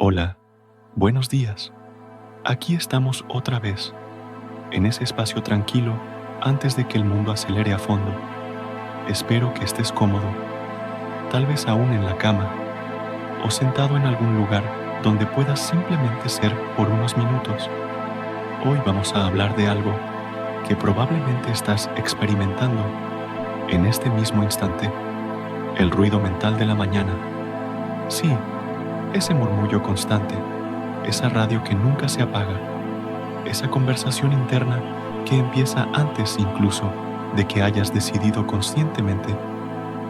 Hola, buenos días. Aquí estamos otra vez, en ese espacio tranquilo antes de que el mundo acelere a fondo. Espero que estés cómodo, tal vez aún en la cama o sentado en algún lugar donde puedas simplemente ser por unos minutos. Hoy vamos a hablar de algo que probablemente estás experimentando en este mismo instante, el ruido mental de la mañana. Sí, ese murmullo constante, esa radio que nunca se apaga, esa conversación interna que empieza antes incluso de que hayas decidido conscientemente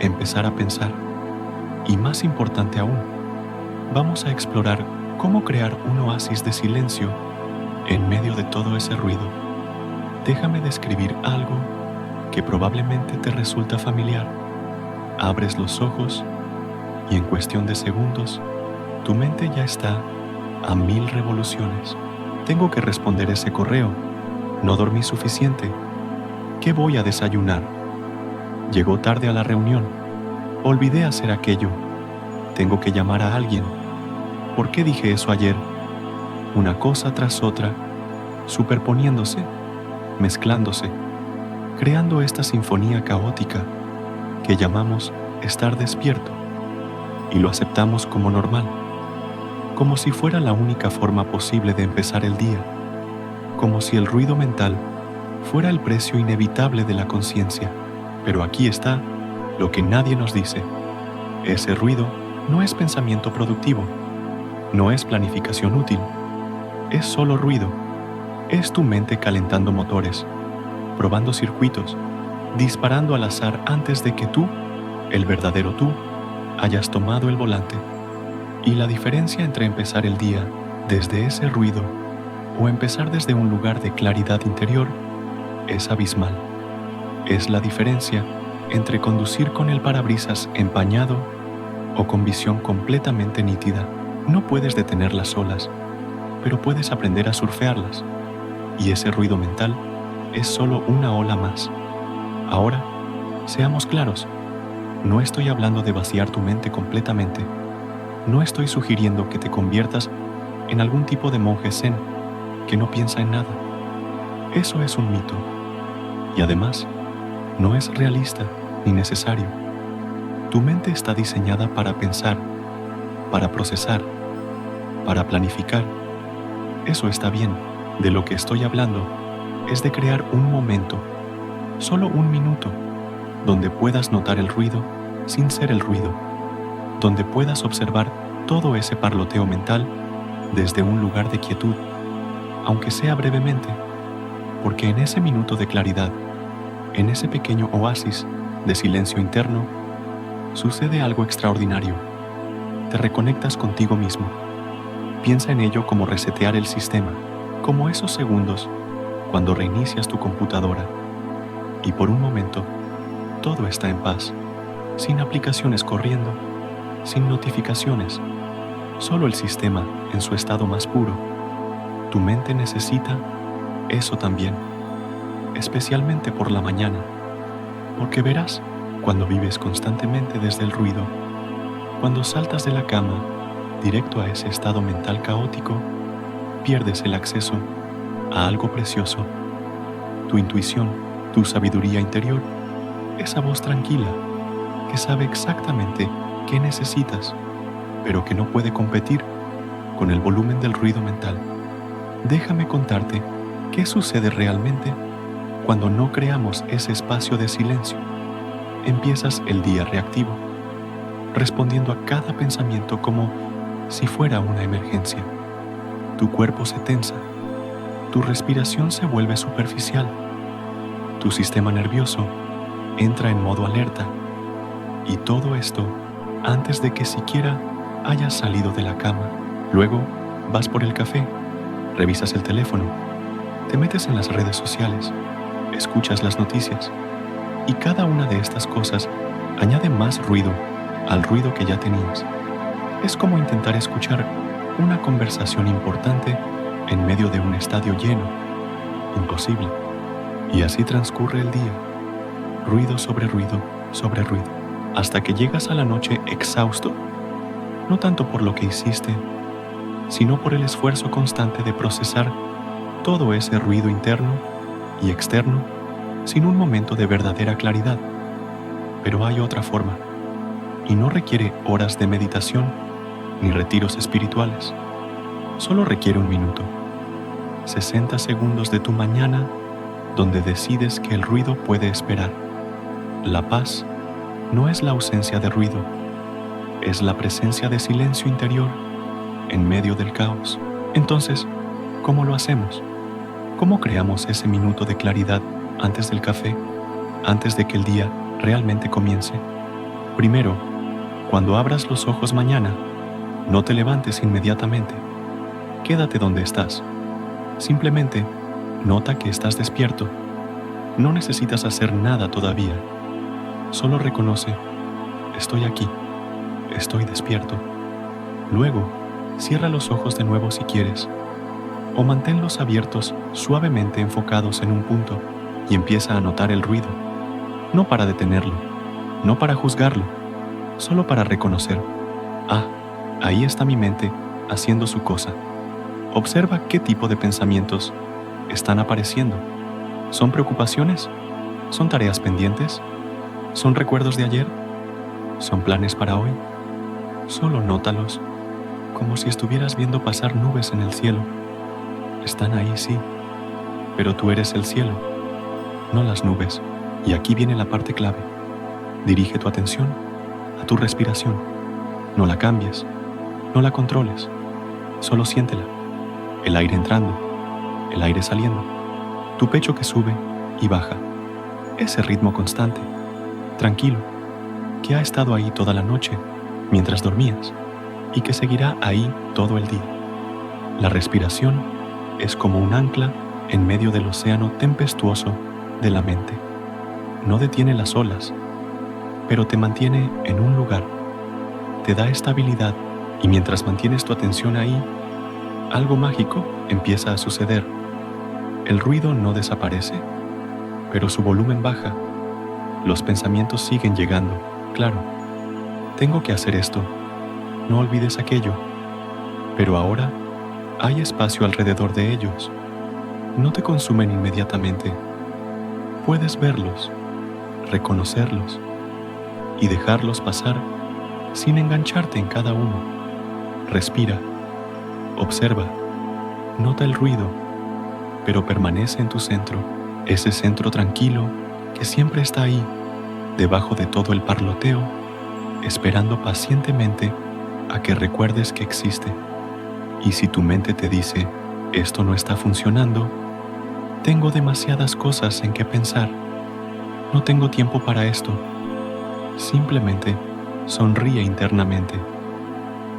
empezar a pensar. Y más importante aún, vamos a explorar cómo crear un oasis de silencio en medio de todo ese ruido. Déjame describir algo que probablemente te resulta familiar. Abres los ojos y en cuestión de segundos, tu mente ya está a 1000 revoluciones. Tengo que responder ese correo. No dormí suficiente. ¿Qué voy a desayunar? Llegó tarde a la reunión. Olvidé hacer aquello. Tengo que llamar a alguien. ¿Por qué dije eso ayer? Una cosa tras otra, superponiéndose, mezclándose, creando esta sinfonía caótica que llamamos estar despierto y lo aceptamos como normal, como si fuera la única forma posible de empezar el día, como si el ruido mental fuera el precio inevitable de la conciencia. Pero aquí está lo que nadie nos dice. Ese ruido no es pensamiento productivo, no es planificación útil, es solo ruido. Es tu mente calentando motores, probando circuitos, disparando al azar antes de que tú, el verdadero tú, hayas tomado el volante. Y la diferencia entre empezar el día desde ese ruido o empezar desde un lugar de claridad interior es abismal. Es la diferencia entre conducir con el parabrisas empañado o con visión completamente nítida. No puedes detener las olas, pero puedes aprender a surfearlas. Y ese ruido mental es solo una ola más. Ahora, seamos claros, no estoy hablando de vaciar tu mente completamente. No estoy sugiriendo que te conviertas en algún tipo de monje zen que no piensa en nada. Eso es un mito. Y además, no es realista ni necesario. Tu mente está diseñada para pensar, para procesar, para planificar. Eso está bien. De lo que estoy hablando es de crear un momento, solo un minuto, donde puedas notar el ruido sin ser el ruido, donde puedas observar todo ese parloteo mental desde un lugar de quietud, aunque sea brevemente, porque en ese minuto de claridad, en ese pequeño oasis de silencio interno, sucede algo extraordinario. Te reconectas contigo mismo. Piensa en ello como resetear el sistema, como esos segundos cuando reinicias tu computadora y por un momento todo está en paz, sin aplicaciones corriendo, sin notificaciones, solo el sistema en su estado más puro. Tu mente necesita eso también, especialmente por la mañana, porque verás, cuando vives constantemente desde el ruido, cuando saltas de la cama directo a ese estado mental caótico, pierdes el acceso a algo precioso, tu intuición, tu sabiduría interior, esa voz tranquila que sabe exactamente qué necesitas, pero que no puede competir con el volumen del ruido mental. Déjame contarte qué sucede realmente cuando no creamos ese espacio de silencio. Empiezas el día reactivo, respondiendo a cada pensamiento como si fuera una emergencia. Tu cuerpo se tensa, tu respiración se vuelve superficial, tu sistema nervioso entra en modo alerta, y todo esto antes de que siquiera hayas salido de la cama. Luego vas por el café, revisas el teléfono, te metes en las redes sociales, escuchas las noticias, y cada una de estas cosas añade más ruido al ruido que ya tenías. Es como intentar escuchar una conversación importante en medio de un estadio lleno. Imposible. Y así transcurre el día, ruido sobre ruido sobre ruido, hasta que llegas a la noche exhausto, no tanto por lo que hiciste, sino por el esfuerzo constante de procesar todo ese ruido interno y externo sin un momento de verdadera claridad. Pero hay otra forma, y no requiere horas de meditación ni retiros espirituales. Solo requiere un minuto, 60 segundos de tu mañana, donde decides que el ruido puede esperar. La paz no es la ausencia de ruido, es la presencia de silencio interior en medio del caos. Entonces, ¿cómo lo hacemos? ¿Cómo creamos ese minuto de claridad antes del café, antes de que el día realmente comience? Primero, cuando abras los ojos mañana, no te levantes inmediatamente. Quédate donde estás. Simplemente nota que estás despierto. No necesitas hacer nada todavía. Solo reconoce: estoy aquí, estoy despierto. Luego, cierra los ojos de nuevo si quieres, o manténlos abiertos suavemente enfocados en un punto y empieza a notar el ruido, no para detenerlo, no para juzgarlo, solo para reconocer: ah, ahí está mi mente haciendo su cosa. Observa qué tipo de pensamientos están apareciendo. ¿Son preocupaciones? ¿Son tareas pendientes? ¿Son recuerdos de ayer? ¿Son planes para hoy? Solo nótalos, como si estuvieras viendo pasar nubes en el cielo. Están ahí, sí, pero tú eres el cielo, no las nubes. Y aquí viene la parte clave. Dirige tu atención a tu respiración. No la cambies, no la controles, solo siéntela. El aire entrando, el aire saliendo, tu pecho que sube y baja. Ese ritmo constante, tranquilo, que ha estado ahí toda la noche mientras dormías y que seguirá ahí todo el día. La respiración es como un ancla en medio del océano tempestuoso de la mente. No detiene las olas, pero te mantiene en un lugar, te da estabilidad, y mientras mantienes tu atención ahí, algo mágico empieza a suceder. El ruido no desaparece, pero su volumen baja. Los pensamientos siguen llegando. Claro, tengo que hacer esto, no olvides aquello, pero ahora hay espacio alrededor de ellos. No te consumen inmediatamente. Puedes verlos, reconocerlos y dejarlos pasar sin engancharte en cada uno. Respira, observa, nota el ruido, pero permanece en tu centro, ese centro tranquilo que siempre está ahí, debajo de todo el parloteo, esperando pacientemente a que recuerdes que existe. Y si tu mente te dice: esto no está funcionando, tengo demasiadas cosas en que pensar, no tengo tiempo para esto, simplemente sonríe internamente,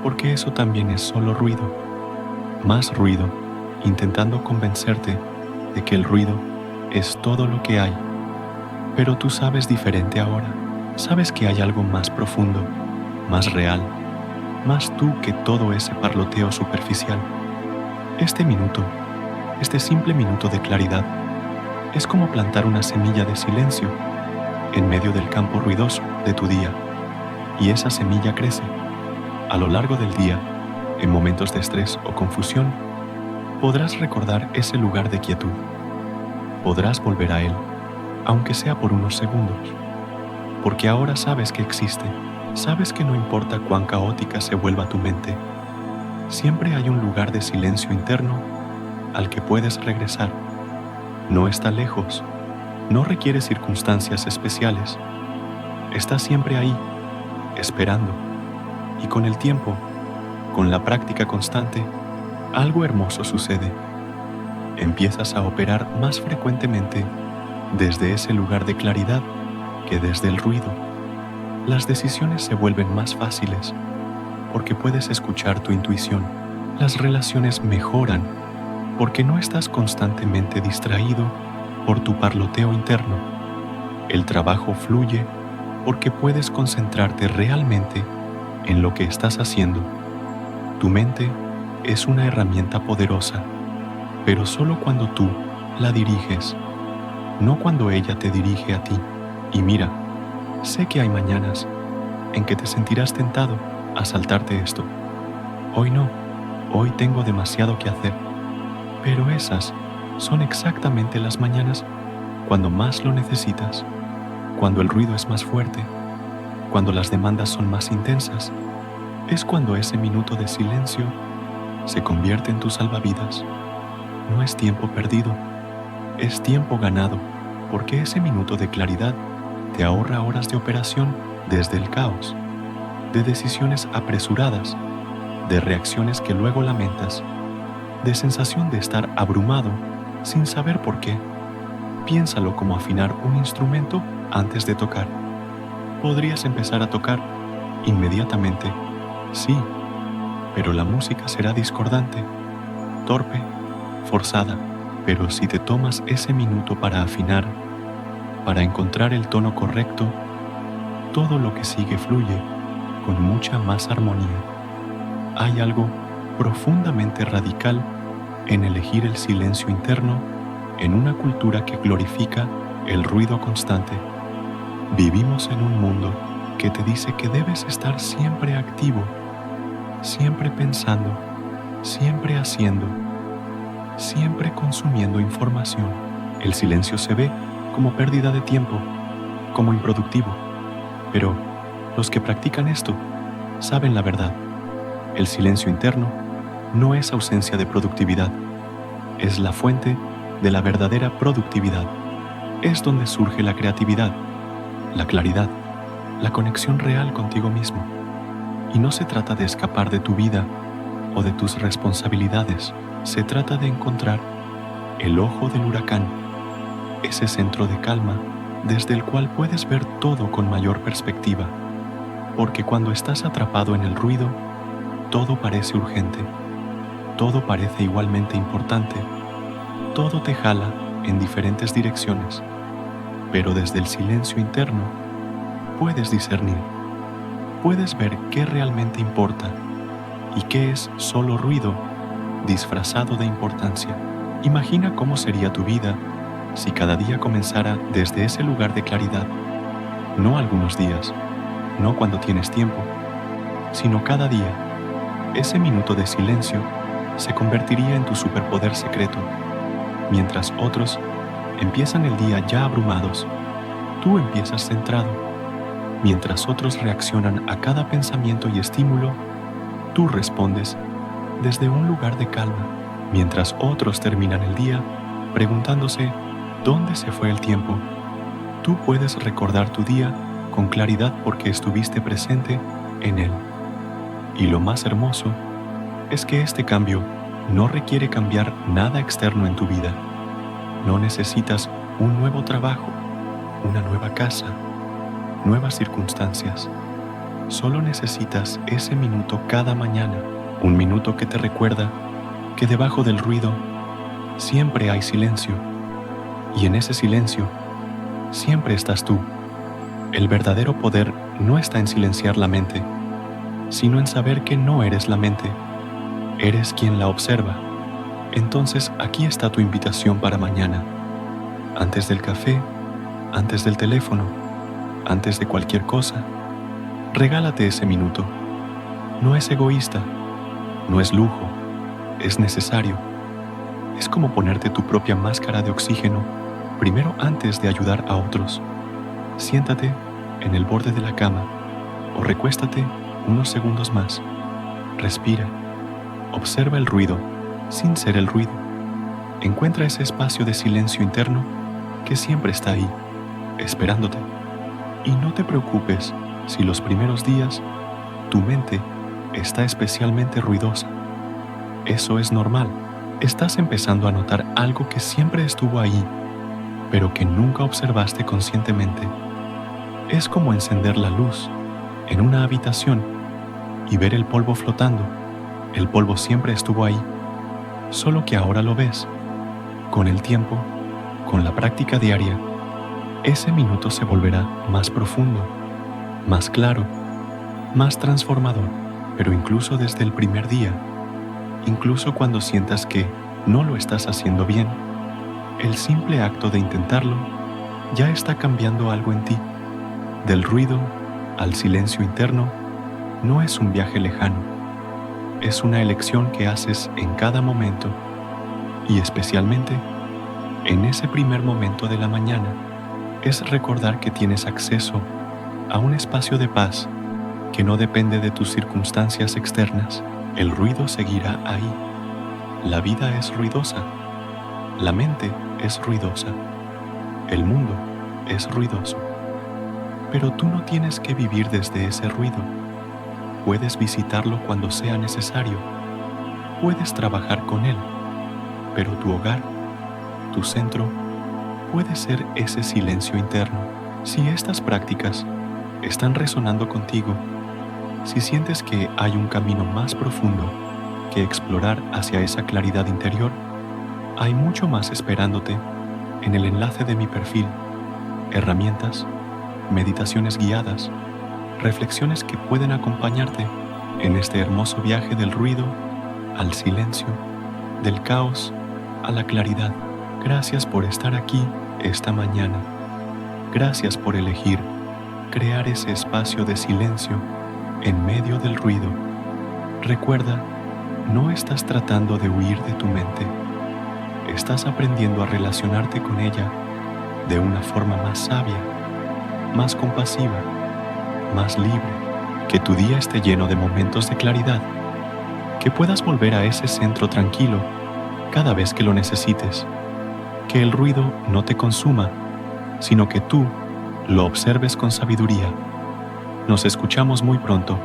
porque eso también es solo ruido, más ruido, intentando convencerte de que el ruido es todo lo que hay. Pero tú sabes diferente ahora, sabes que hay algo más profundo, más real, más tú que todo ese parloteo superficial. Este minuto, este simple minuto de claridad, es como plantar una semilla de silencio en medio del campo ruidoso de tu día, y esa semilla crece. A lo largo del día, en momentos de estrés o confusión, podrás recordar ese lugar de quietud. Podrás volver a él, aunque sea por unos segundos, porque ahora sabes que existe, sabes que no importa cuán caótica se vuelva tu mente, siempre hay un lugar de silencio interno al que puedes regresar. No está lejos, no requiere circunstancias especiales, está siempre ahí, esperando, y con el tiempo, con la práctica constante, algo hermoso sucede. Empiezas a operar más frecuentemente desde ese lugar de claridad que desde el ruido. Las decisiones se vuelven más fáciles porque puedes escuchar tu intuición. Las relaciones mejoran porque no estás constantemente distraído por tu parloteo interno. El trabajo fluye porque puedes concentrarte realmente en lo que estás haciendo. Tu mente es una herramienta poderosa, pero solo cuando tú la diriges, no cuando ella te dirige a ti. Y mira, sé que hay mañanas en que te sentirás tentado a saltarte esto. Hoy no, hoy tengo demasiado que hacer. Pero esas son exactamente las mañanas cuando más lo necesitas, cuando el ruido es más fuerte, cuando las demandas son más intensas. Es cuando ese minuto de silencio se convierte en tu salvavidas. No es tiempo perdido, es tiempo ganado, porque ese minuto de claridad te ahorra horas de operación desde el caos, de decisiones apresuradas, de reacciones que luego lamentas, de sensación de estar abrumado sin saber por qué. Piénsalo como afinar un instrumento antes de tocar. Podrías empezar a tocar inmediatamente, sí, pero la música será discordante, torpe, forzada. Pero si te tomas ese minuto para afinar, para encontrar el tono correcto, todo lo que sigue fluye con mucha más armonía. Hay algo profundamente radical en elegir el silencio interno en una cultura que glorifica el ruido constante. Vivimos en un mundo que te dice que debes estar siempre activo, siempre pensando, siempre haciendo, siempre consumiendo información. El silencio se ve como pérdida de tiempo, como improductivo. Pero los que practican esto saben la verdad. El silencio interno no es ausencia de productividad, es la fuente de la verdadera productividad. Es donde surge la creatividad, la claridad, la conexión real contigo mismo. Y no se trata de escapar de tu vida o de tus responsabilidades, se trata de encontrar el ojo del huracán, ese centro de calma desde el cual puedes ver todo con mayor perspectiva. Porque cuando estás atrapado en el ruido, todo parece urgente, todo parece igualmente importante, todo te jala en diferentes direcciones, pero desde el silencio interno puedes discernir, puedes ver qué realmente importa y qué es solo ruido disfrazado de importancia. Imagina cómo sería tu vida si cada día comenzara desde ese lugar de claridad, no algunos días, no cuando tienes tiempo, sino cada día. Ese minuto de silencio se convertiría en tu superpoder secreto. Mientras otros empiezan el día ya abrumados, tú empiezas centrado. Mientras otros reaccionan a cada pensamiento y estímulo, tú respondes desde un lugar de calma. Mientras otros terminan el día preguntándose ¿dónde se fue el tiempo?, tú puedes recordar tu día con claridad porque estuviste presente en él. Y lo más hermoso es que este cambio no requiere cambiar nada externo en tu vida. No necesitas un nuevo trabajo, una nueva casa, nuevas circunstancias. Solo necesitas ese minuto cada mañana, un minuto que te recuerda que debajo del ruido siempre hay silencio, y en ese silencio siempre estás tú. El verdadero poder no está en silenciar la mente, sino en saber que no eres la mente, eres quien la observa. Entonces aquí está tu invitación para mañana. Antes del café, antes del teléfono, antes de cualquier cosa, regálate ese minuto. No es egoísta, no es lujo, es necesario. Es como ponerte tu propia máscara de oxígeno primero antes de ayudar a otros. Siéntate en el borde de la cama o recuéstate unos segundos más. Respira, observa el ruido sin ser el ruido. Encuentra ese espacio de silencio interno que siempre está ahí, esperándote. Y no te preocupes si los primeros días tu mente está especialmente ruidosa. Eso es normal. Estás empezando a notar algo que siempre estuvo ahí, pero que nunca observaste conscientemente. Es como encender la luz en una habitación y ver el polvo flotando. El polvo siempre estuvo ahí, solo que ahora lo ves. Con el tiempo, con la práctica diaria, ese minuto se volverá más profundo, más claro, más transformador. Pero incluso desde el primer día, incluso cuando sientas que no lo estás haciendo bien, el simple acto de intentarlo ya está cambiando algo en ti. Del ruido al silencio interno no es un viaje lejano, es una elección que haces en cada momento y especialmente en ese primer momento de la mañana. Es recordar que tienes acceso a un espacio de paz que no depende de tus circunstancias externas. El ruido seguirá ahí. La vida es ruidosa. La mente es ruidosa. El mundo es ruidoso. Pero tú no tienes que vivir desde ese ruido. Puedes visitarlo cuando sea necesario. Puedes trabajar con él. Pero tu hogar, tu centro, puede ser ese silencio interno. Si estas prácticas están resonando contigo, si sientes que hay un camino más profundo que explorar hacia esa claridad interior, hay mucho más esperándote en el enlace de mi perfil, herramientas, meditaciones guiadas, reflexiones que pueden acompañarte en este hermoso viaje del ruido al silencio, del caos a la claridad. Gracias por estar aquí esta mañana. Gracias por elegir crear ese espacio de silencio en medio del ruido. Recuerda, no estás tratando de huir de tu mente. Estás aprendiendo a relacionarte con ella de una forma más sabia, más compasiva, más libre. Que tu día esté lleno de momentos de claridad, que puedas volver a ese centro tranquilo cada vez que lo necesites. Que el ruido no te consuma, sino que tú lo observes con sabiduría. Nos escuchamos muy pronto.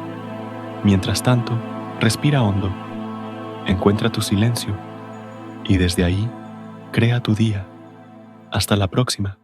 Mientras tanto, respira hondo, encuentra tu silencio y desde ahí, crea tu día. Hasta la próxima.